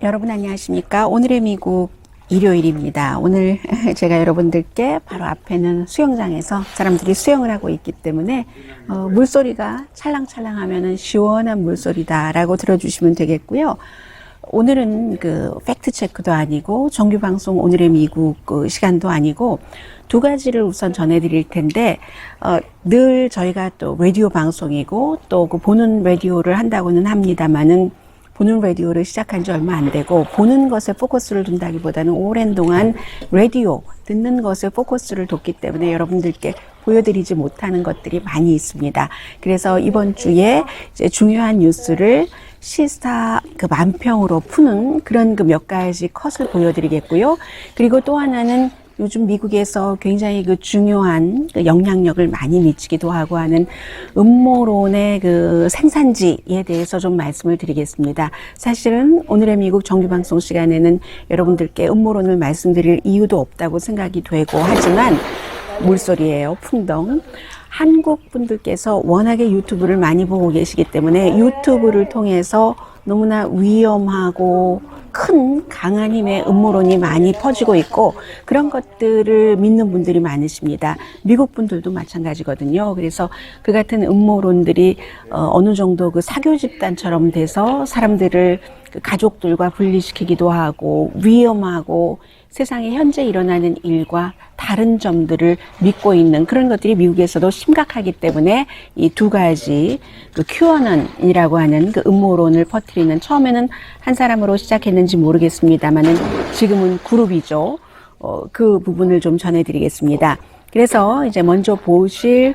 여러분 안녕하십니까? 오늘의 미국 일요일입니다. 오늘 제가 여러분들께 바로 앞에는 수영장에서 사람들이 수영을 하고 있기 때문에 물소리가 찰랑찰랑 하면은 시원한 물소리다 라고 들어주시면 되겠고요. 오늘은 그 팩트 체크도 아니고 정규 방송 오늘의 미국 그 시간도 아니고 두 가지를 우선 전해드릴 텐데 늘 저희가 또 라디오 방송이고 또 그 보는 라디오를 한다고는 합니다만은 보는 라디오를 시작한 지 얼마 안 되고 보는 것에 포커스를 둔다기보다는 오랜 동안 라디오 듣는 것에 포커스를 뒀기 때문에 여러분들께 보여드리지 못하는 것들이 많이 있습니다. 그래서 이번 주에 이제 중요한 뉴스를 시사 그 만평으로 푸는 그런 그 몇 가지 컷을 보여드리겠고요. 그리고 또 하나는 요즘 미국에서 굉장히 그 중요한 그 영향력을 많이 미치기도 하고 하는 음모론의 그 생산지에 대해서 좀 말씀을 드리겠습니다. 사실은 오늘의 미국 정규방송 시간에는 여러분들께 음모론을 말씀드릴 이유도 없다고 생각이 되고 하지만 물소리예요. 풍덩. 한국 분들께서 워낙에 유튜브를 많이 보고 계시기 때문에 유튜브를 통해서 너무나 위험하고 큰 강한 힘의 음모론이 많이 퍼지고 있고 그런 것들을 믿는 분들이 많으십니다. 미국 분들도 마찬가지거든요. 그래서 그 같은 음모론들이 어느 정도 그 사교 집단처럼 돼서 사람들을 그 가족들과 분리시키기도 하고 위험하고 세상에 현재 일어나는 일과 다른 점들을 믿고 있는 그런 것들이 미국에서도 심각하기 때문에 이 두 가지 그 QAnon이라고 하는 그 음모론을 퍼뜨리는 처음에는 한 사람으로 시작했는지 모르겠습니다만은 지금은 그룹이죠. 그 부분을 좀 전해드리겠습니다. 그래서 이제 먼저 보실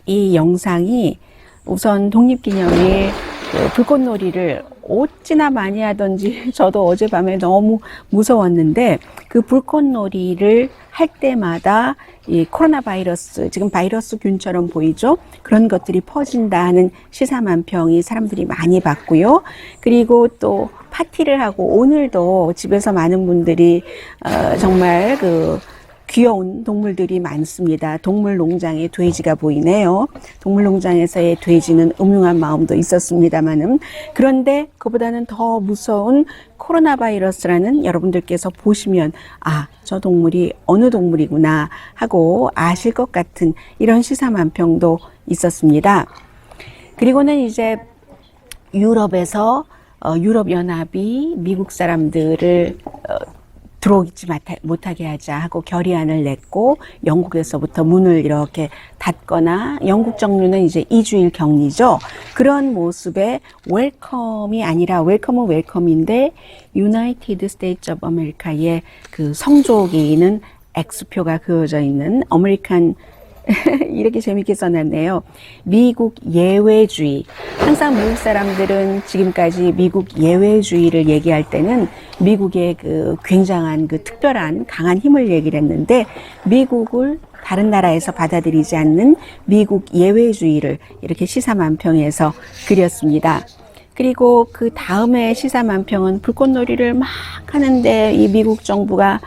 이 영상이 우선 독립기념일 그 불꽃놀이를 어찌나 많이 하던지 저도 어젯밤에 너무 무서웠는데 그 불꽃놀이를 할 때마다 이 코로나 바이러스, 지금 바이러스 균처럼 보이죠? 그런 것들이 퍼진다는 시사만평이 사람들이 많이 봤고요. 그리고 또 파티를 하고 오늘도 집에서 많은 분들이 정말 그 귀여운 동물들이 많습니다. 동물농장에 돼지가 보이네요. 동물농장에서의 돼지는 음흉한 마음도 있었습니다만은 그런데 그보다는 더 무서운 코로나 바이러스라는 여러분들께서 보시면 저 동물이 어느 동물이구나 하고 아실 것 같은 이런 시사만평도 있었습니다. 그리고는 이제 유럽에서 유럽연합이 미국 사람들을 들어오지 못하게 하자 하고 결의안을 냈고 영국에서부터 문을 이렇게 닫거나 영국 정부는 이제 2주일 격리죠. 그런 모습에 웰컴이 아니라 웰컴은 웰컴인데 유나이티드 스테이츠 오브 아메리카의 그 성조기는 X표가 그어져 있는 아메리칸 이렇게 재밌게 써놨네요. 미국 예외주의. 항상 미국 사람들은 지금까지 미국 예외주의를 얘기할 때는 미국의 그 굉장한 그 특별한 강한 힘을 얘기를 했는데 미국을 다른 나라에서 받아들이지 않는 미국 예외주의를 이렇게 시사만평에서 그렸습니다. 그리고 그 다음에 시사만평은 불꽃놀이를 막 하는데 이 미국 정부가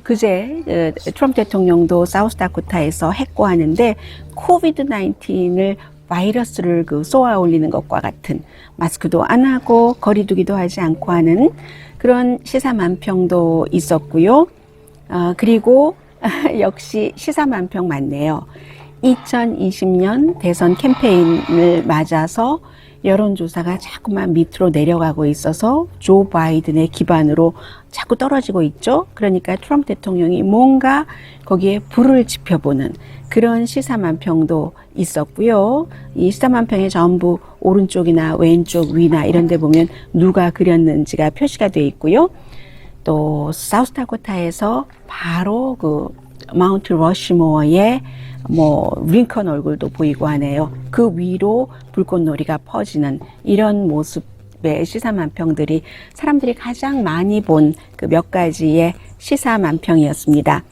그제 트럼프 대통령도 사우스다코타에서 해고하는데 코비드 19을 바이러스를 그 쏘아 올리는 것과 같은 마스크도 안 하고 거리두기도 하지 않고 하는 그런 시사만평도 있었고요. 그리고 역시 시사만평 맞네요. 2020년 대선 캠페인을 맞아서 여론조사가 자꾸만 밑으로 내려가고 있어서 조 바이든의 기반으로 자꾸 떨어지고 있죠. 그러니까 트럼프 대통령이 뭔가 거기에 불을 지펴보는 그런 시사만평도 있었고요. 이 시사만평에 전부 오른쪽이나 왼쪽 위나 이런 데 보면 누가 그렸는지가 표시가 되어 있고요. 또 사우스다코타에서 바로 그 마운트 러시모어의 링컨 얼굴도 보이고 하네요. 그 위로 불꽃놀이가 퍼지는 이런 모습의 시사만평들이 사람들이 가장 많이 본 그 몇 가지의 시사만평이었습니다.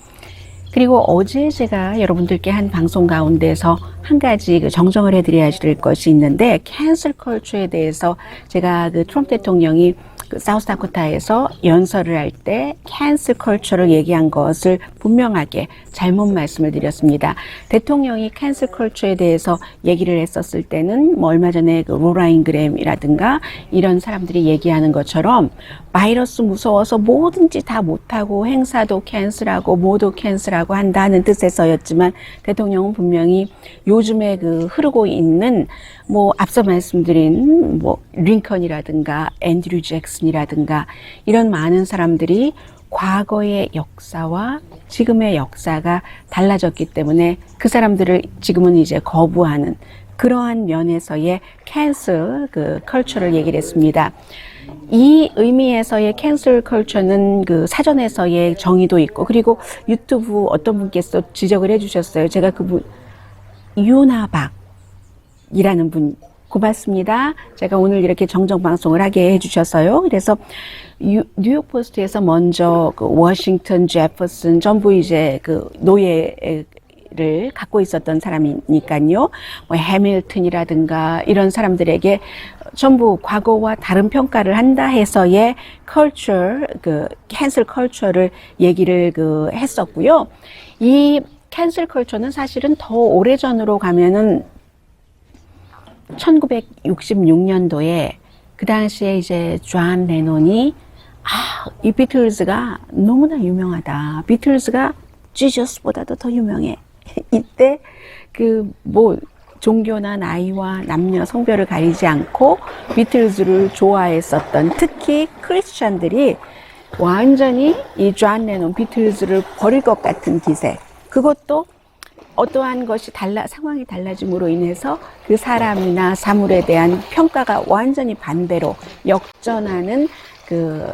그리고 어제 제가 여러분들께 한 방송 가운데서 한 가지 그 정정을 해드려야 될 것이 있는데 캔슬 컬처에 대해서 제가 그 트럼프 대통령이 그 사우스다코타에서 연설을 할 때 캔슬 컬처를 얘기한 것을 분명하게 잘못 말씀을 드렸습니다. 대통령이 캔슬 컬처에 대해서 얘기를 했었을 때는 뭐 얼마 전에 그 로라 잉그램이라든가 이런 사람들이 얘기하는 것처럼 바이러스 무서워서 뭐든지 다 못하고 행사도 캔슬하고 뭐도 캔슬하고 한다는 뜻에서였지만 대통령은 분명히 요즘에 그 흐르고 있는 뭐 앞서 말씀드린 뭐 링컨이라든가 앤드류 잭슨이라든가 이런 많은 사람들이 과거의 역사와 지금의 역사가 달라졌기 때문에 그 사람들을 지금은 이제 거부하는 그러한 면에서의 캔슬 그 컬처를 얘기를 했습니다. 이 의미에서의 캔슬 컬처는 그 사전에서의 정의도 있고 그리고 유튜브 어떤 분께서 지적을 해주셨어요. 제가 그분 유나박 이라는 분 고맙습니다. 제가 오늘 이렇게 정정 방송을 하게 해주셔서요. 그래서 뉴욕 포스트에서 먼저 그 워싱턴 제퍼슨 전부 이제 그 노예를 갖고 있었던 사람이니까요. 뭐 해밀턴이라든가 이런 사람들에게 전부 과거와 다른 평가를 한다 해서의 컬처, 그 캔슬 컬처를 얘기를 그 했었고요. 이 캔슬 컬처는 사실은 더 오래전으로 가면은 1966년도에 그 당시에 이제 존 레논이 이 비틀즈가 너무나 유명하다. 비틀즈가 지저스보다도 더 유명해. 이때 그 뭐 종교나 나이와 남녀 성별을 가리지 않고 비틀즈를 좋아했었던 특히 크리스찬들이 완전히 이 존 레논 비틀즈를 버릴 것 같은 기세. 그것도 어떠한 것이 상황이 달라짐으로 인해서 그 사람이나 사물에 대한 평가가 완전히 반대로 역전하는 그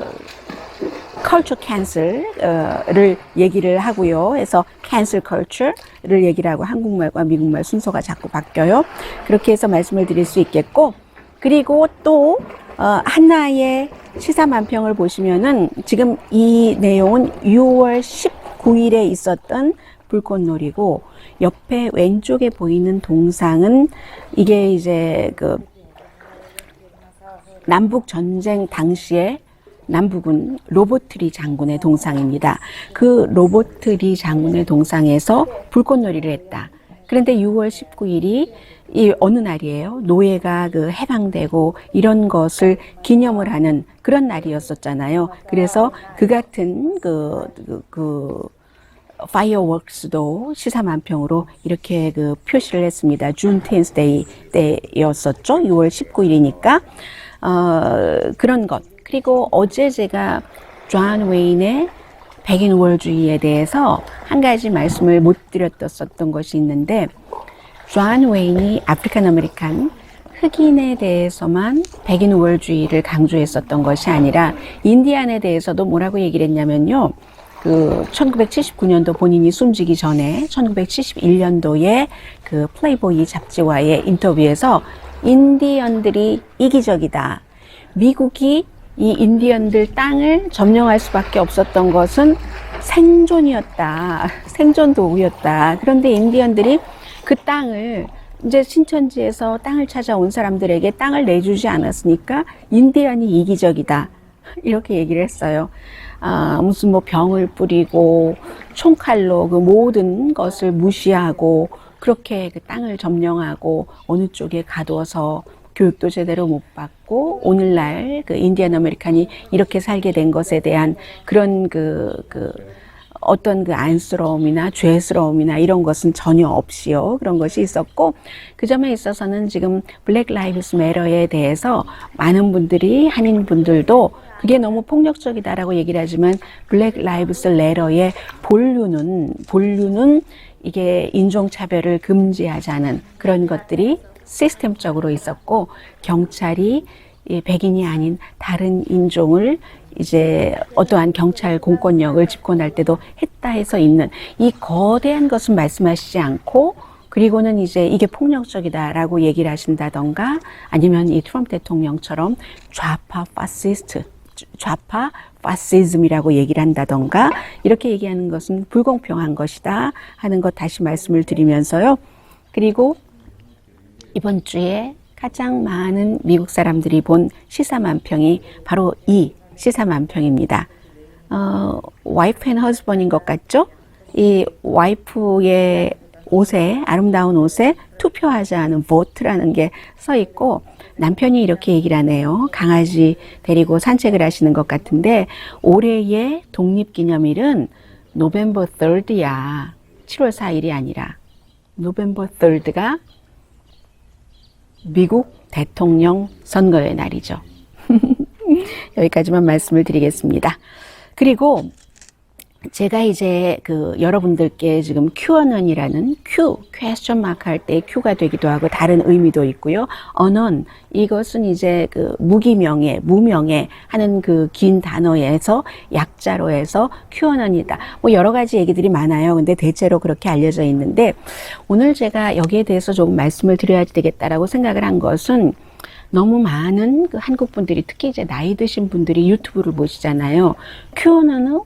컬처 캔슬을 얘기를 하고요. 그래서 캔슬 컬처를 얘기를 하고 한국말과 미국말 순서가 자꾸 바뀌어요. 그렇게 해서 말씀을 드릴 수 있겠고 그리고 또 한나의 시사만평을 보시면은 지금 이 내용은 6월 19일에 있었던 불꽃놀이고 옆에 왼쪽에 보이는 동상은 이게 이제 그 남북 전쟁 당시에 남북은 로버트 리 장군의 동상입니다. 그 로버트 리 장군의 동상에서 불꽃놀이를 했다. 그런데 6월 19일이 이 어느 날이에요? 노예가 그 해방되고 이런 것을 기념을 하는 그런 날이었었잖아요. 그래서 그 같은 파이어웍스도 시사만평으로 이렇게 그 표시를 했습니다. 준텐스 데이 때였었죠. 6월 19일이니까 그런 것. 그리고 어제 제가 존 웨인의 백인우월주의에 대해서 한 가지 말씀을 못 드렸었던 것이 있는데 존 웨인이 아프리칸 아메리칸 흑인에 대해서만 백인우월주의를 강조했었던 것이 아니라 인디안에 대해서도 뭐라고 얘기를 했냐면요. 그 1979년도 본인이 숨지기 전에 1971년도에 그 플레이보이 잡지와의 인터뷰에서 인디언들이 이기적이다. 미국이 이 인디언들 땅을 점령할 수밖에 없었던 것은 생존이었다. 생존 도구였다. 그런데 인디언들이 그 땅을 이제 신천지에서 땅을 찾아온 사람들에게 땅을 내주지 않았으니까 인디언이 이기적이다. 이렇게 얘기를 했어요. 무슨 뭐 병을 뿌리고 총칼로 그 모든 것을 무시하고 그렇게 그 땅을 점령하고 어느 쪽에 가둬서 교육도 제대로 못 받고 오늘날 그 인디안 아메리칸이 이렇게 살게 된 것에 대한 그런 어떤 그 안쓰러움이나 죄스러움이나 이런 것은 전혀 없이요. 그런 것이 있었고 그 점에 있어서는 지금 블랙 라이브스 매터에 대해서 많은 분들이 한인 분들도 그게 너무 폭력적이다라고 얘기를 하지만 블랙 라이브스 매터의 본류는 이게 인종차별을 금지하자는 그런 것들이 시스템적으로 있었고 경찰이 백인이 아닌 다른 인종을 이제 어떠한 경찰 공권력을 집권할 때도 했다 해서 있는 이 거대한 것은 말씀하시지 않고 그리고는 이제 이게 폭력적이다라고 얘기를 하신다던가 아니면 이 트럼프 대통령처럼 좌파 파시즘이라고 얘기를 한다던가 이렇게 얘기하는 것은 불공평한 것이다 하는 것 다시 말씀을 드리면서요. 그리고 이번 주에 가장 많은 미국 사람들이 본 시사만평이 바로 이 시사만평입니다. 와이프 앤 허즈번인 것 같죠? 이 와이프의 옷에, 아름다운 옷에 투표하자는 vote라는 게 써 있고, 남편이 이렇게 얘기를 하네요. 강아지 데리고 산책을 하시는 것 같은데, 올해의 독립기념일은 노벰버 3rd야. 7월 4일이 아니라 노벰버 3rd가 미국 대통령 선거의 날이죠. 여기까지만 말씀을 드리겠습니다. 그리고 제가 이제 여러분들께 지금 Q&A라는 question mark 할 때 Q가 되기도 하고 다른 의미도 있고요. 언언, 이것은 이제 무기명예, 무명예 하는 긴 단어에서 약자로 해서 Q&A이다. 뭐 여러 가지 얘기들이 많아요. 근데 대체로 그렇게 알려져 있는데 오늘 제가 여기에 대해서 조금 말씀을 드려야 되겠다라고 생각을 한 것은 너무 많은 한국 분들이 특히 이제 나이 드신 분들이 유튜브를 보시잖아요. Q&A는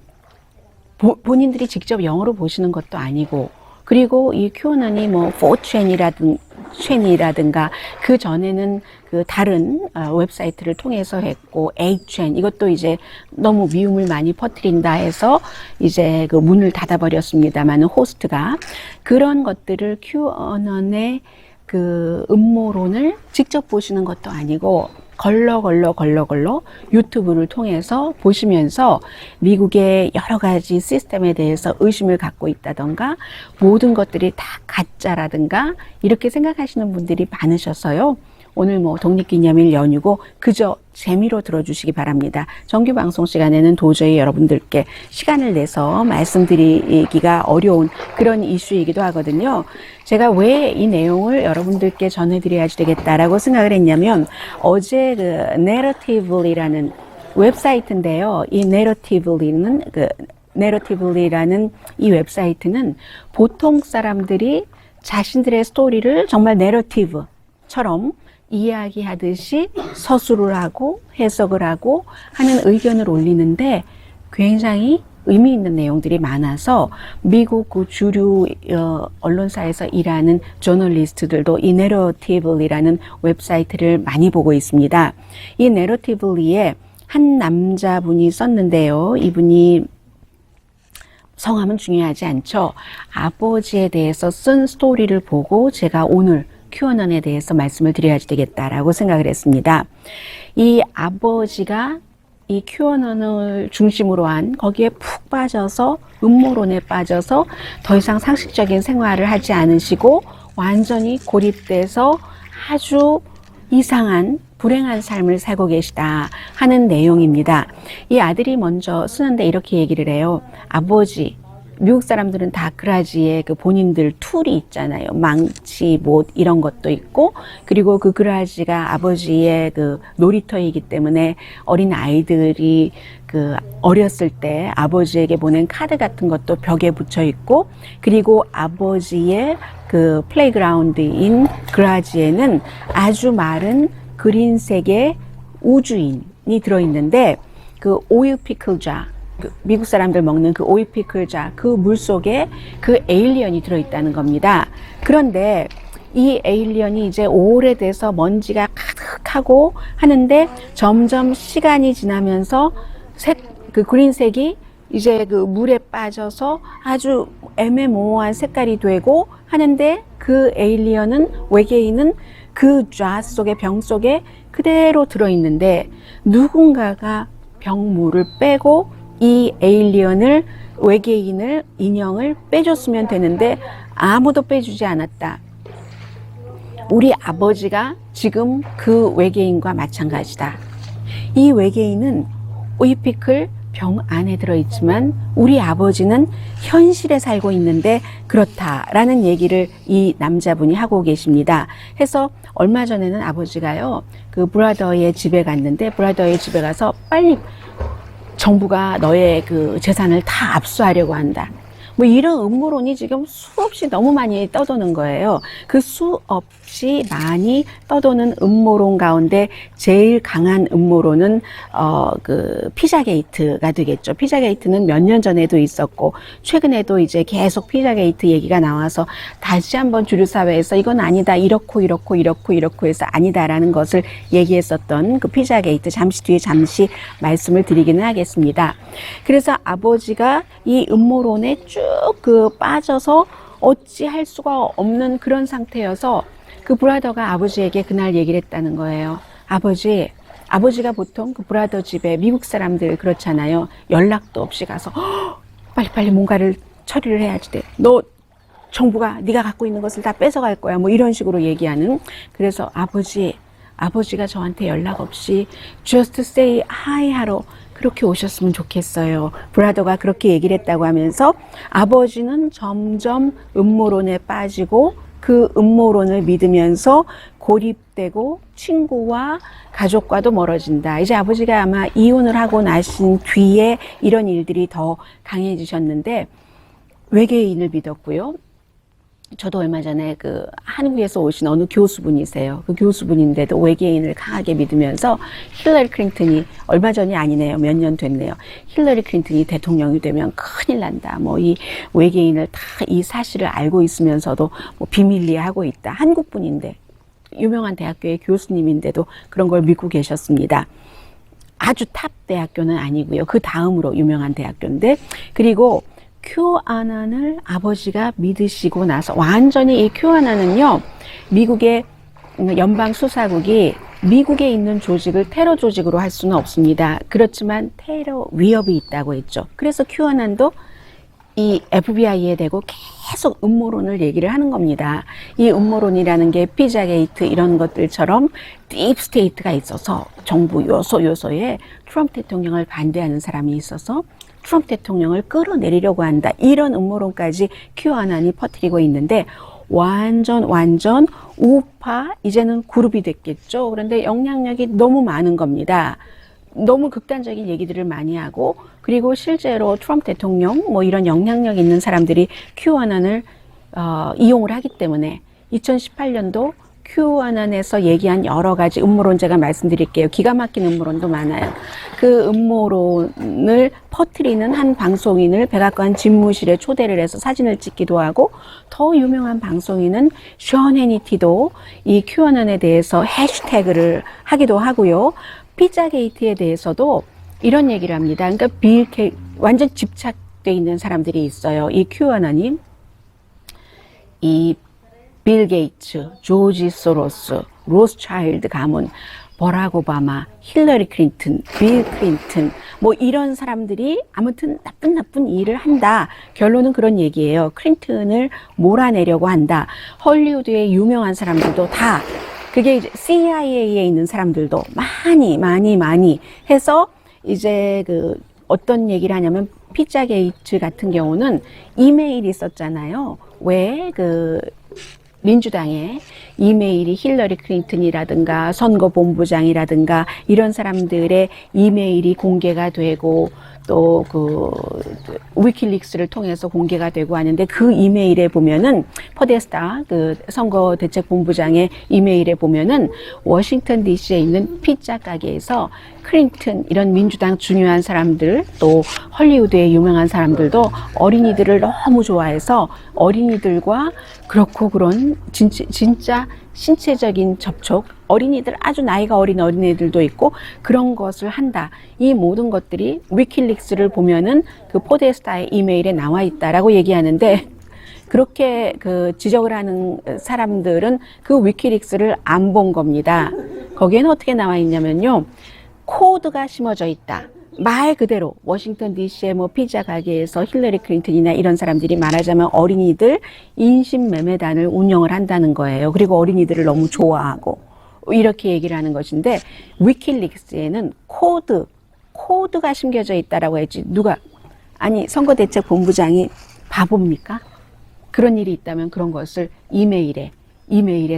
본인들이 직접 영어로 보시는 것도 아니고, 그리고 이 Q&A는 뭐 4chan이라든가 그 전에는 다른 웹사이트를 통해서 했고 8chan 이것도 이제 너무 미움을 많이 퍼뜨린다 해서 이제 문을 닫아버렸습니다만 호스트가 그런 것들을 Q&A의 음모론을 직접 보시는 것도 아니고 걸러 유튜브를 통해서 보시면서 미국의 여러 가지 시스템에 대해서 의심을 갖고 있다던가 모든 것들이 다 가짜라든가 이렇게 생각하시는 분들이 많으셔서요. 오늘 뭐 독립기념일 연휴고 그저 재미로 들어주시기 바랍니다. 정규 방송 시간에는 도저히 여러분들께 시간을 내서 말씀드리기가 어려운 그런 이슈이기도 하거든요. 제가 왜 이 내용을 여러분들께 전해드려야지 되겠다라고 생각을 했냐면 어제 Narratively라는 웹사이트인데요. 이 Narratively라는 이 웹사이트는 보통 사람들이 자신들의 스토리를 정말 내러티브처럼 이야기하듯이 서술을 하고 해석을 하고 하는 의견을 올리는데 굉장히 의미 있는 내용들이 많아서 미국 주류 언론사에서 일하는 저널리스트들도 이 내러티블리라는 웹사이트를 많이 보고 있습니다. 이 내러티블리에 한 남자분이 썼는데요. 이분이 성함은 중요하지 않죠. 아버지에 대해서 쓴 스토리를 보고 제가 오늘 Q&A에 대해서 말씀을 드려야 되겠다라고 생각을 했습니다. 이 아버지가 이 Q&A를 중심으로 한 거기에 푹 빠져서 음모론에 빠져서 더 이상 상식적인 생활을 하지 않으시고 완전히 고립돼서 아주 이상한 불행한 삶을 살고 계시다 하는 내용입니다. 이 아들이 먼저 쓰는데 이렇게 얘기를 해요. 아버지, 미국 사람들은 다 그라지에 본인들 툴이 있잖아요. 망치, 못 이런 것도 있고 그리고 그 그라지가 아버지의 놀이터이기 때문에 어린 아이들이 어렸을 때 아버지에게 보낸 카드 같은 것도 벽에 붙여 있고 그리고 아버지의 플레이그라운드인 그라지에는 아주 마른 그린색의 우주인이 들어있는데 오일 피클자 미국 사람들 먹는 오일 피클자 물속에 에일리언이 들어있다는 겁니다. 그런데 이 에일리언이 이제 오래돼서 먼지가 가득하고 하는데 점점 시간이 지나면서 그린색이 이제 물에 빠져서 아주 애매모호한 색깔이 되고 하는데 에일리언은 외계인은 자 속에 병 속에 그대로 들어있는데 누군가가 병물을 빼고 이 에일리언을 외계인을 인형을 빼줬으면 되는데 아무도 빼주지 않았다. 우리 아버지가 지금 외계인과 마찬가지다. 이 외계인은 오이피클 병 안에 들어있지만 우리 아버지는 현실에 살고 있는데 그렇다라는 얘기를 이 남자분이 하고 계십니다. 해서 얼마 전에는 아버지가요 브라더의 집에 갔는데 브라더의 집에 가서 빨리 정부가 너의 재산을 다 압수하려고 한다. 뭐 이런 음모론이 지금 수없이 너무 많이 떠도는 거예요. 그 수없이 많이 떠도는 음모론 가운데 제일 강한 음모론은 그 피자게이트가 되겠죠. 피자게이트는 몇 년 전에도 있었고 최근에도 이제 계속 피자게이트 얘기가 나와서 다시 한번 주류 사회에서 이건 아니다, 이렇고 해서 아니다라는 것을 얘기했었던 그 피자게이트, 잠시 뒤에 말씀을 드리기는 하겠습니다. 그래서 아버지가 이 음모론에 쭉 그 빠져서 어찌할 수가 없는 그런 상태여서 그 브라더가 아버지에게 그날 얘기를 했다는 거예요. 아버지가 보통 그 브라더 집에 미국 사람들 그렇잖아요. 연락도 없이 가서 빨리빨리 뭔가를 처리를 해야지 돼. 너 정부가 네가 갖고 있는 것을 다 뺏어갈 거야. 뭐 이런 식으로 얘기하는. 그래서 아버지가 저한테 연락 없이 just say hi 하러 그렇게 오셨으면 좋겠어요. 브라더가 그렇게 얘기를 했다고 하면서 아버지는 점점 음모론에 빠지고 그 음모론을 믿으면서 고립되고 친구와 가족과도 멀어진다. 이제 아버지가 아마 이혼을 하고 나신 뒤에 이런 일들이 더 강해지셨는데 외계인을 믿었고요. 저도 얼마 전에 그 한국에서 오신 어느 교수분이세요. 그 교수분인데도 외계인을 강하게 믿으면서 힐러리 클린턴이 얼마 전이 아니네요. 몇 년 됐네요. 힐러리 클린턴이 대통령이 되면 큰일 난다. 뭐 이 외계인을 다 이 사실을 알고 있으면서도 뭐 비밀리에 하고 있다. 한국분인데 유명한 대학교의 교수님인데도 그런 걸 믿고 계셨습니다. 아주 탑 대학교는 아니고요. 그 다음으로 유명한 대학교인데 그리고 큐아논을 아버지가 믿으시고 나서 완전히 이 큐아논은요 미국의 연방 수사국이 미국에 있는 조직을 테러 조직으로 할 수는 없습니다. 그렇지만 테러 위협이 있다고 했죠. 그래서 큐아논도 이 FBI에 대고 계속 음모론을 얘기를 하는 겁니다. 이 음모론이라는 게 피자게이트 이런 것들처럼 딥스테이트가 있어서 정부 요소에 트럼프 대통령을 반대하는 사람이 있어서 트럼프 대통령을 끌어내리려고 한다. 이런 음모론까지 큐아논이 퍼뜨리고 있는데 완전 우파 이제는 그룹이 됐겠죠. 그런데 영향력이 너무 많은 겁니다. 너무 극단적인 얘기들을 많이 하고 그리고 실제로 트럼프 대통령 뭐 이런 영향력 있는 사람들이 큐아논을 이용을 하기 때문에 2018년도 큐아논에서 얘기한 여러 가지 음모론 제가 말씀드릴게요. 기가 막힌 음모론도 많아요. 그 음모론을 퍼뜨리는 한 방송인을 백악관 집무실에 초대를 해서 사진을 찍기도 하고 더 유명한 방송인은 션 해니티도 이 큐아논에 대해서 해시태그를 하기도 하고요. 피자게이트에 대해서도 이런 얘기를 합니다. 그러니까 완전 집착돼 있는 사람들이 있어요. 이 큐아논이 이 빌 게이츠, 조지 소로스, 로스차일드 가문, 버락 오바마, 힐러리 클린턴, 빌 클린턴 뭐 이런 사람들이 아무튼 나쁜 일을 한다. 결론은 그런 얘기예요. 클린턴을 몰아내려고 한다. 헐리우드의 유명한 사람들도 다 그게 이제 CIA에 있는 사람들도 많이 해서 이제 그 어떤 얘기를 하냐면 피자게이트 같은 경우는 이메일이 있었잖아요. 왜 그 민주당의 이메일이 힐러리 클린턴이라든가 선거본부장이라든가 이런 사람들의 이메일이 공개가 되고 또 그 위킬릭스를 통해서 공개가 되고 하는데 그 이메일에 보면은 포데스타 그 선거대책본부장의 이메일에 보면은 워싱턴 DC에 있는 피자 가게에서 클린턴 이런 민주당 중요한 사람들 또 헐리우드의 유명한 사람들도 어린이들을 너무 좋아해서 어린이들과 그렇고 그런 진짜 신체적인 접촉 어린이들 아주 나이가 어린 어린이들도 있고 그런 것을 한다. 이 모든 것들이 위킬릭스를 보면은 그 포데스타의 이메일에 나와 있다라고 얘기하는데 그렇게 그 지적을 하는 사람들은 그 위킬릭스를 안 본 겁니다. 거기에는 어떻게 나와 있냐면요. 코드가 심어져 있다. 말 그대로 워싱턴 DC의 뭐 피자 가게에서 힐러리 클린턴이나 이런 사람들이 말하자면 어린이들 인신매매단을 운영을 한다는 거예요. 그리고 어린이들을 너무 좋아하고 이렇게 얘기를 하는 것인데 위킬릭스에는 코드가 심겨져 있다라고 했지 누가 아니 선거대책본부장이 바보입니까? 그런 일이 있다면 그런 것을 이메일에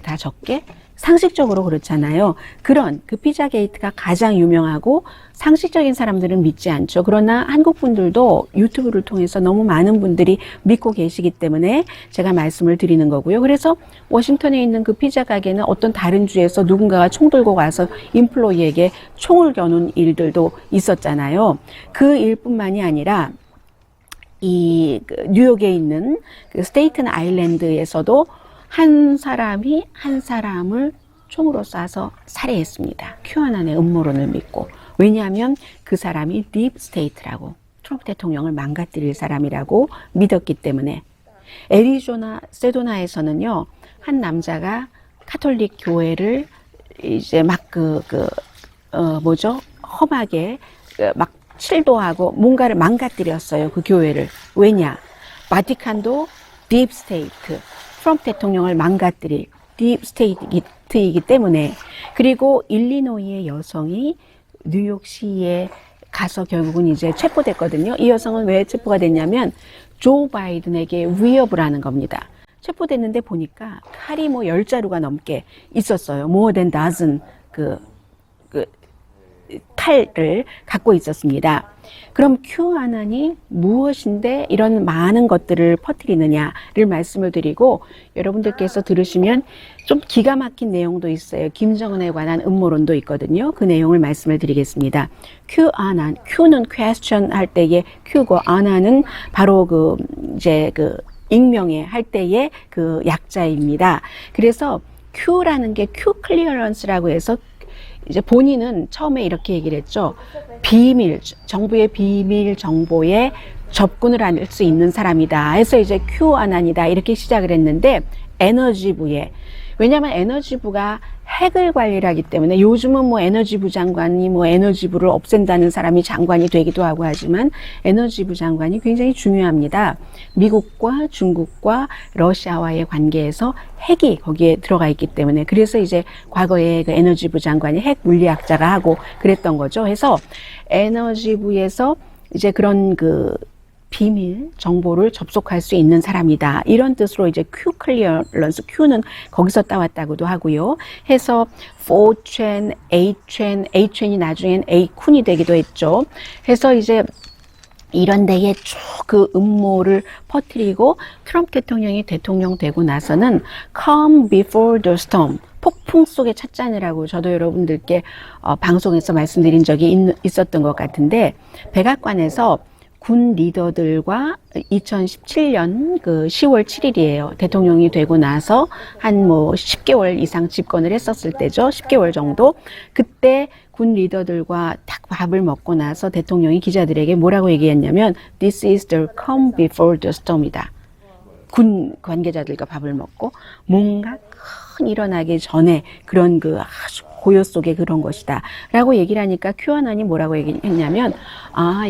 다 적게 상식적으로 그렇잖아요. 그런 그 피자 게이트가 가장 유명하고 상식적인 사람들은 믿지 않죠. 그러나 한국 분들도 유튜브를 통해서 너무 많은 분들이 믿고 계시기 때문에 제가 말씀을 드리는 거고요. 그래서 워싱턴에 있는 그 피자 가게는 어떤 다른 주에서 누군가가 총 들고 와서 인플로이에게 총을 겨눈 일들도 있었잖아요. 그 일뿐만이 아니라 이 뉴욕에 있는 그 스테이튼 아일랜드에서도 한 사람이 한 사람을 총으로 쏴서 살해했습니다. 큐아난의 음모론을 믿고. 왜냐하면 그 사람이 딥 스테이트라고, 트럼프 대통령을 망가뜨릴 사람이라고 믿었기 때문에. 애리조나 세도나에서는요, 한 남자가 카톨릭 교회를 이제 막 험하게 막 실도하고 뭔가를 망가뜨렸어요. 그 교회를. 왜냐? 바티칸도 딥 스테이트, 트럼프 대통령을 망가뜨릴 딥 스테이트이기 때문에. 그리고 일리노이의 여성이 뉴욕시에 가서 결국은 이제 체포됐거든요. 이 여성은 왜 체포가 됐냐면 조 바이든에게 위협을 하는 겁니다. 체포됐는데 보니까 칼이 뭐 10자루가 넘게 있었어요. more than dozen 칼을 갖고 있었습니다. 그럼 큐아난이 무엇인데 이런 많은 것들을 퍼뜨리느냐를 말씀을 드리고, 여러분들께서 들으시면 좀 기가 막힌 내용도 있어요. 김정은에 관한 음모론도 있거든요. 그 내용을 말씀을 드리겠습니다. 큐아난, Q는 question 할 때의 Q고, 아난은 바로 익명의 할 때의 그 약자입니다. 그래서 Q라는 게 Q 클리어런스라고 해서 이제 본인은 처음에 이렇게 얘기를 했죠. 정부의 비밀 정보에 접근을 할 수 있는 사람이다. 해서 이제 큐아난이다. 이렇게 시작을 했는데, 에너지부에, 왜냐하면 에너지부가 핵을 관리를 하기 때문에, 요즘은 뭐 에너지부 장관이 뭐 에너지부를 없앤다는 사람이 장관이 되기도 하고 하지만 에너지부 장관이 굉장히 중요합니다. 미국과 중국과 러시아와의 관계에서 핵이 거기에 들어가 있기 때문에. 그래서 이제 과거에 그 에너지부 장관이 핵 물리학자가 하고 그랬던 거죠. 그래서 에너지부에서 이제 그런 그 비밀 정보를 접속할 수 있는 사람이다. 이런 뜻으로 이제 Q 클리어런스, Q는 거기서 따왔다고도 하고요. 해서 4chen, 8chen, 8chen이 나중엔 8쿤이 되기도 했죠. 해서 이제 이런 데에 쭉 그 음모를 퍼뜨리고, 트럼프 대통령이 대통령 되고 나서는 calm before the storm, 폭풍 속의 찻잔이라고 저도 여러분들께 방송에서 말씀드린 적이 있었던 것 같은데, 백악관에서 군 리더들과 2017년 그 10월 7일이에요. 대통령이 되고 나서 한 뭐 10개월 이상 집권을 했었을 때죠. 10개월 정도. 그때 군 리더들과 딱 밥을 먹고 나서 대통령이 기자들에게 뭐라고 얘기했냐면 This is the calm before the storm이다. 군 관계자들과 밥을 먹고 뭔가 큰 일어나기 전에 그런 그 아주 고요 속에 그런 것이다 라고 얘기를 하니까 큐아난이 뭐라고 얘기했냐면,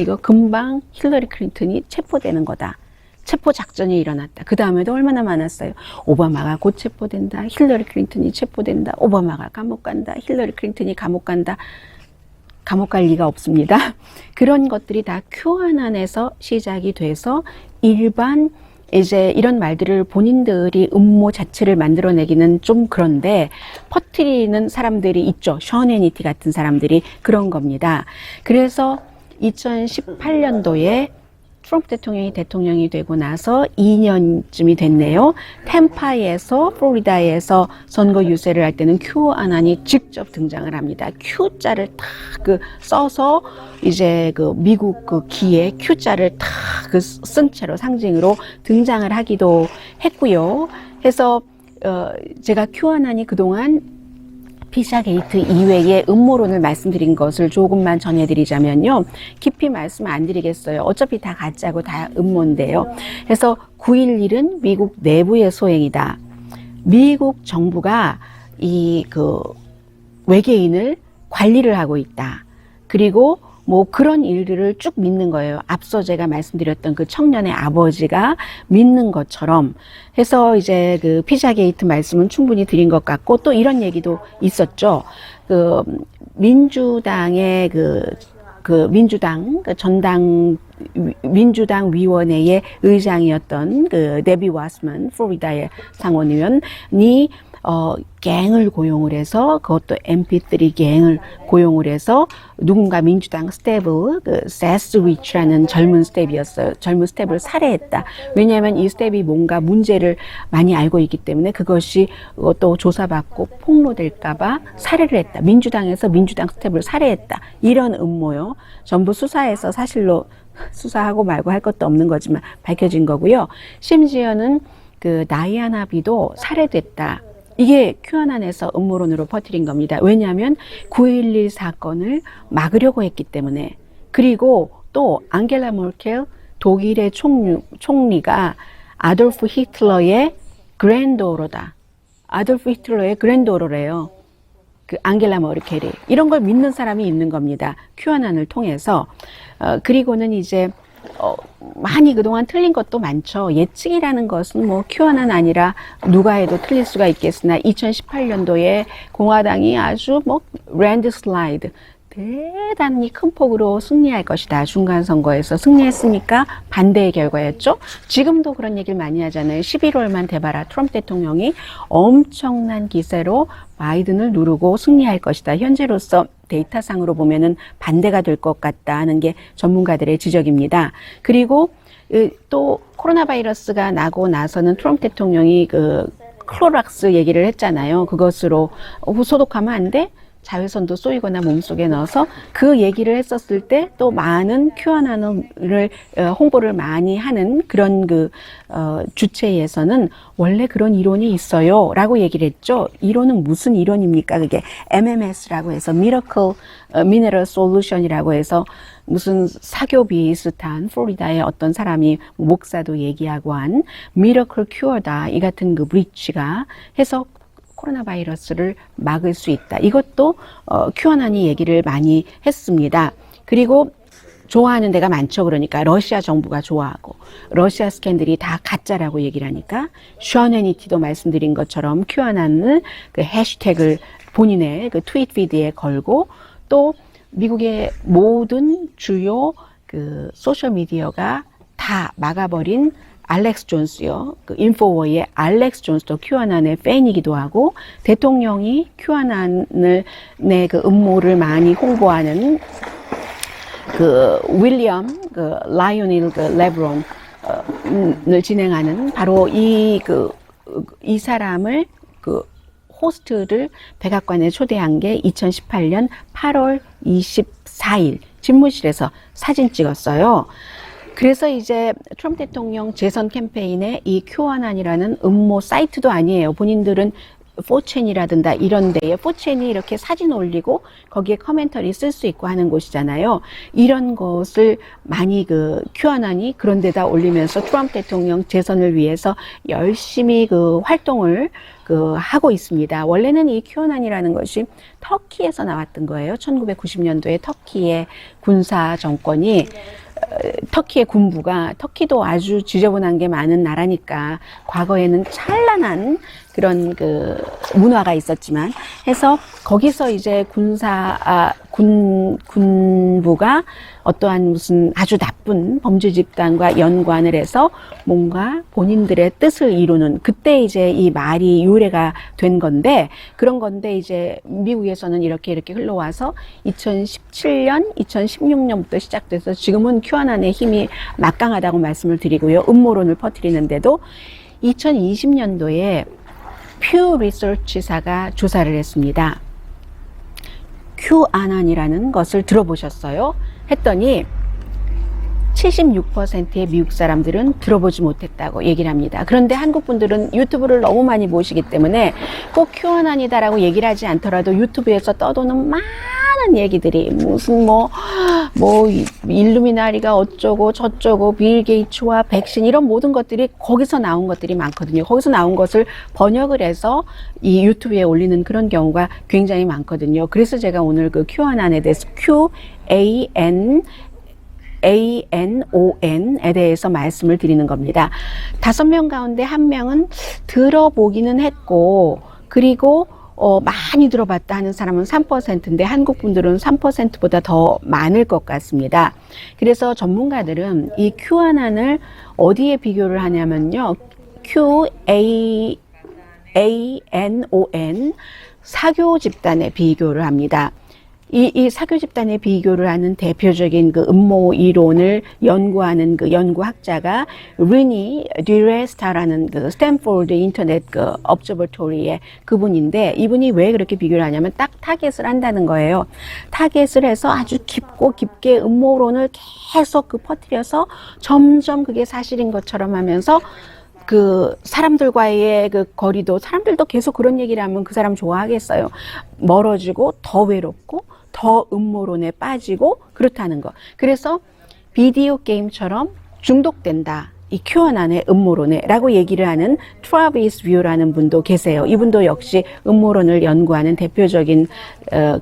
이거 금방 힐러리 클린턴이 체포되는 거다. 체포 작전이 일어났다. 그 다음에도 얼마나 많았어요. 오바마가 곧 체포된다. 힐러리 클린턴이 체포된다. 오바마가 감옥 간다. 힐러리 클린턴이 감옥 간다. 감옥 갈 리가 없습니다. 그런 것들이 다 큐아난에서 시작이 돼서 일반 이제 이런 말들을 본인들이 음모 자체를 만들어내기는 좀 그런데 퍼뜨리는 사람들이 있죠. 션 해니티 같은 사람들이 그런 겁니다. 그래서 2018년도에 트럼프 대통령이 되고 나서 2년쯤이 됐네요. 템파에서 플로리다에서 선거 유세를 할 때는 큐아난이 직접 등장을 합니다. Q자를 딱 써서 이제 그 미국 그 기에 Q자를 딱 쓴 채로 상징으로 등장을 하기도 했고요. 해서 제가 큐아난이 그동안 피자 게이트 이외의 음모론을 말씀드린 것을 조금만 전해드리자면요. 깊이 말씀 안 드리겠어요. 어차피 다 가짜고 다 음모인데요. 그래서 9.11은 미국 내부의 소행이다. 미국 정부가 외계인을 관리를 하고 있다. 그리고 뭐 그런 일들을 쭉 믿는 거예요. 앞서 제가 말씀드렸던 그 청년의 아버지가 믿는 것처럼 해서 이제 그 피자 게이트 말씀은 충분히 드린 것 같고, 또 이런 얘기도 있었죠. 민주당의 민주당 위원회의 의장이었던 그 데비 와스먼, 플로리다의 상원의원이 갱을 고용을 해서, 그것도 MP3 갱을 고용을 해서 누군가 민주당 스텝을, 그 세스 리치라는 젊은 스텝이었어요. 젊은 스텝을 살해했다. 왜냐하면 이 스텝이 뭔가 문제를 많이 알고 있기 때문에 그것이 또 조사받고 폭로될까봐 살해를 했다. 민주당에서 민주당 스텝을 살해했다. 이런 음모요. 전부 수사에서 사실로 수사하고 말고 할 것도 없는 거지만 밝혀진 거고요. 심지어는 그 다이아나 비도 살해됐다. 이게 큐아논에서 음모론으로 퍼뜨린 겁니다. 왜냐하면 9.11 사건을 막으려고 했기 때문에. 그리고 또 앙겔라 머켈 독일의 총리가 아돌프 히틀러의 그랜드오러다. 아돌프 히틀러의 그랜드오러래요. 그 앙겔라 머켈이. 이런 걸 믿는 사람이 있는 겁니다. 큐아논을 통해서. 그리고는 이제 많이 그동안 틀린 것도 많죠. 예측이라는 것은 뭐 큐아논 아니라 누가 해도 틀릴 수가 있겠으나 2018년도에 공화당이 아주 뭐 랜드슬라이드 대단히 큰 폭으로 승리할 것이다. 중간선거에서 승리했으니까 반대의 결과였죠. 지금도 그런 얘기를 많이 하잖아요. 11월만 돼봐라. 트럼프 대통령이 엄청난 기세로 바이든을 누르고 승리할 것이다. 현재로서 데이터상으로 보면은 반대가 될 것 같다 하는 게 전문가들의 지적입니다. 그리고 또 코로나 바이러스가 나고 나서는 트럼프 대통령이 그 클로락스 얘기를 했잖아요. 그것으로 소독하면 안 돼? 자외선도 쏘이거나 몸속에 넣어서 그 얘기를 했었을 때 또 많은 큐아논을 홍보를 많이 하는 그런 그 주체에서는 원래 그런 이론이 있어요 라고 얘기를 했죠. 이론은 무슨 이론입니까? 그게 MMS라고 해서 Miracle Mineral Solution이라고 해서 무슨 사교 비슷한 플로리다의 어떤 사람이 목사도 얘기하고 한 미러클 큐어다 이 같은 그 브리치가 해서 코로나 바이러스를 막을 수 있다. 이것도 큐아논이 얘기를 많이 했습니다. 그리고 좋아하는 데가 많죠. 그러니까 러시아 정부가 좋아하고 러시아 스캔들이 다 가짜라고 얘기를 하니까 션 해니티도 말씀드린 것처럼 큐아논을 그 해시태그를 본인의 그 트윗 피드에 걸고 또 미국의 모든 주요 그 소셜 미디어가 다 막아버린 알렉스 존스요. 그 인포워의 알렉스 존스도 큐아논의 팬이기도 하고 대통령이 큐아논을 내 그 음모를 많이 홍보하는 그 윌리엄 그 라이오닐 그 레브론을 진행하는 바로 이 사람을 그 호스트를 백악관에 초대한 게 2018년 8월 24일 집무실에서 사진 찍었어요. 그래서 이제 트럼프 대통령 재선 캠페인에 이 큐아논이라는 음모 사이트도 아니에요. 본인들은 4chan이라든가 이런 데에 4chan이 이렇게 사진 올리고 거기에 커멘터리 쓸 수 있고 하는 곳이잖아요. 이런 것을 많이 그 큐아논이 그런 데다 올리면서 트럼프 대통령 재선을 위해서 열심히 그 활동을 하고 있습니다. 원래는 이 큐아논이라는 것이 터키에서 나왔던 거예요. 1990년도에 터키의 군사 정권이 터키의 군부가 터키도 아주 지저분한 게 많은 나라니까 과거에는 찬란한 그런 그 문화가 있었지만 해서 거기서 이제 군부가 어떠한 무슨 아주 나쁜 범죄 집단과 연관을 해서 뭔가 본인들의 뜻을 이루는 그때 이제 이 말이 유래가 된 건데 그런 건데 이제 미국에서는 이렇게 흘러와서 2017년, 2016년부터 시작돼서 지금은 큐아논의 힘이 막강하다고 말씀을 드리고요. 음모론을 퍼뜨리는데도 2020년도에 퓨 리서치사가 조사를 했습니다. 큐아논이라는 것을 들어보셨어요? 했더니 76%의 미국 사람들은 들어보지 못했다고 얘기를 합니다. 그런데 한국 분들은 유튜브를 너무 많이 보시기 때문에 꼭 큐아논이다라고 얘기를 하지 않더라도 유튜브에서 떠도는 많은 얘기들이 무슨 뭐 일루미나리가 어쩌고 저쩌고 빌 게이츠와 백신 이런 모든 것들이 거기서 나온 것들이 많거든요. 거기서 나온 것을 번역을 해서 이 유튜브에 올리는 그런 경우가 굉장히 많거든요. 그래서 제가 오늘 그 큐아논에 대해서 QANON에 대해서 말씀을 드리는 겁니다. 5명 가운데 1명은 들어보기는 했고 그리고 많이 들어봤다 하는 사람은 3%인데 한국 분들은 3%보다 더 많을 것 같습니다. 그래서 전문가들은 이 큐아논을 어디에 비교를 하냐면요. QAnon, 사교 집단의 비교를 합니다. 이 사교 집단의 비교를 하는 대표적인 그 음모 이론을 연구하는 그 연구학자가 리니 디레스타라는 그 스탠포드 인터넷 그 업저버토리의 그분인데, 이분이 왜 그렇게 비교를 하냐면 딱 타겟을 한다는 거예요. 타겟을 해서 아주 깊고 깊게 음모론을 계속 그 퍼뜨려서 점점 그게 사실인 것처럼 하면서 그 사람들과의 그 거리도, 사람들도 계속 그런 얘기를 하면 그 사람 좋아하겠어요. 멀어지고 더 외롭고 더 음모론에 빠지고 그렇다는 거. 그래서 비디오 게임처럼 중독된다, 이 QAnon의 음모론에 라고 얘기를 하는 트래비스 뷰라는 분도 계세요. 이분도 역시 음모론을 연구하는 대표적인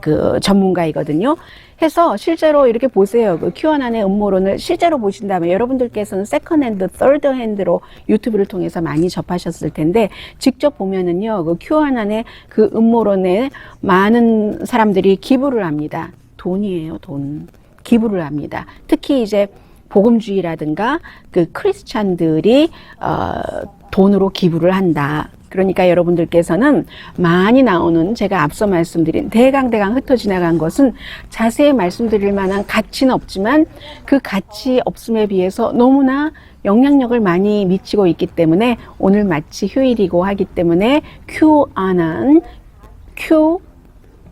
그 전문가이거든요. 해서 실제로 이렇게 보세요. 그 QAnon의 음모론을 실제로 보신다면 여러분들께서는 세컨핸드, 서드핸드로 유튜브를 통해서 많이 접하셨을 텐데, 직접 보면은요, 그 QAnon의 그 음모론에 많은 사람들이 기부를 합니다. 돈이에요, 돈. 기부를 합니다. 특히 이제 복음주의라든가 그 크리스찬들이 돈으로 기부를 한다. 그러니까 여러분들께서는 많이 나오는, 제가 앞서 말씀드린 대강 흩어 지나간 것은 자세히 말씀드릴 만한 가치는 없지만 그 가치 없음에 비해서 너무나 영향력을 많이 미치고 있기 때문에, 오늘 마치 휴일이고 하기 때문에 QAnon,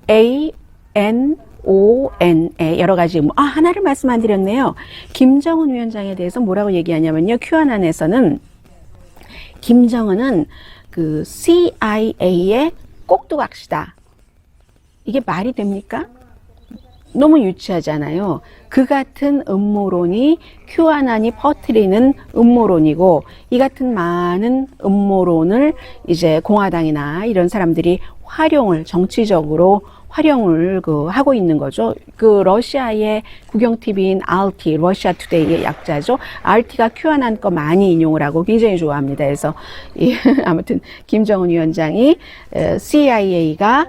QANON의 여러 가지 하나를 말씀 안 드렸네요. 김정은 위원장에 대해서 뭐라고 얘기하냐면요, QAnon에서는 김정은은 그 CIA의 꼭두각시다. 이게 말이 됩니까? 너무 유치하잖아요. 그 같은 음모론이 QAnon이 퍼뜨리는 음모론이고, 이 같은 많은 음모론을 이제 공화당이나 이런 사람들이 정치적으로 활용을 하고 있는 거죠. 그 러시아의 국영 TV인 RT, 러시아 투데이의 약자죠. RT가 QAnon 거 많이 인용을 하고 굉장히 좋아합니다. 그래서 아무튼 김정은 위원장이 CIA가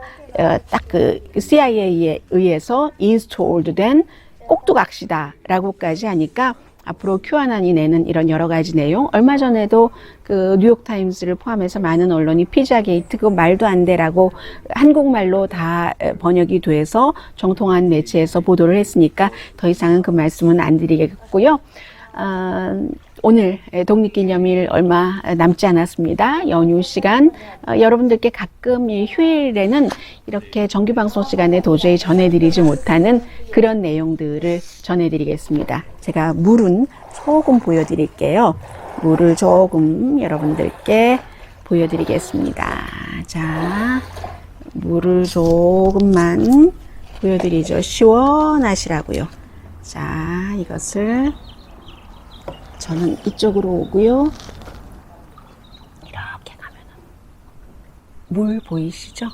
딱 그 CIA에 의해서 인스톨드 된 꼭두각시다라고까지 하니까, 앞으로 QAnon이 내는 이런 여러 가지 내용, 얼마 전에도 그 뉴욕타임스를 포함해서 많은 언론이 피자게이트, 그 말도 안 돼라고 한국말로 다 번역이 돼서 정통한 매체에서 보도를 했으니까 더 이상은 그 말씀은 안 드리겠고요. 오늘 독립기념일 얼마 남지 않았습니다. 연휴 시간, 여러분들께 가끔 이 휴일에는 이렇게 정규방송 시간에 도저히 전해드리지 못하는 그런 내용들을 전해드리겠습니다. 제가 물은 조금 보여드릴게요. 물을 조금 여러분들께 보여드리겠습니다. 자, 물을 조금만 보여드리죠. 시원하시라고요. 자, 이것을 저는 이쪽으로 오고요. 이렇게 가면은 물 보이시죠?